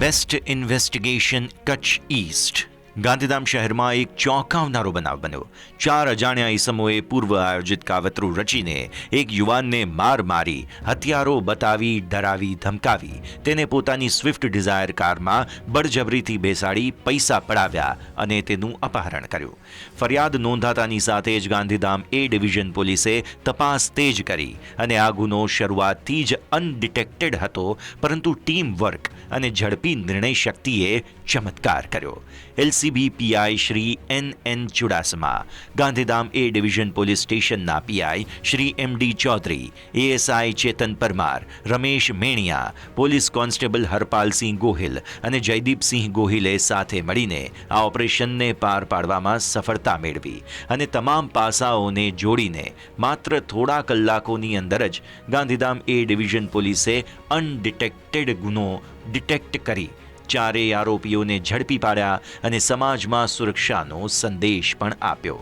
Best investigation Kutch East. Gandhidham શહેરમાં એક ચોંકાવનારો બનાવ બન્યો. 4 અજાણ્યા ઈસમોએ પૂર્વ આયોજિત કાવતરું રચીને એક યુવાનને મારી હથિયારો બતાવી ડરાવી ધમકાવી તેને પોતાની સ્વિફ્ટ ડિઝાયર કારમાં બળજબરીથી બેસાડી પૈસા પડાવ્યા અને તેનું અપહરણ કર્યું. ફરિયાદ નોંધાતાની સાથે જ ગાંધીધામ એ ડિવિઝન પોલીસે તપાસ તેજ કરી અને આ ગુનો શરૂઆતથી જ અનડિટેક્ટેડ હતો, પરંતુ ટીમ વર્ક અને ઝડપી નિર્ણય શક્તિએ ચમત્કાર કર્યો. LCB PI Shri N Chudasama, Gandhidham A division police સ્ટેશનના PI Shri MD Chaudhary, ASI Chetan Parmar, Ramesh Meniya, police constable Harpalsinh Gohil અને જયદીપસિંહ ગોહિલે સાથે મળીને આ ઓપરેશનને પાર પાડવામાં સફળતા મેળવી અને તમામ પાસાઓને જોડીને માત્ર થોડા કલાકોની અંદર જ ગાંધીધામ એ ડિવિઝન પોલીસે અનડિટેક્ટેડ ગુનો ડિટેક્ટ કરી 4 આરોપીઓને ઝડપી પાડ્યા અને સમાજમાં સુરક્ષાનો સંદેશ પણ આપ્યો.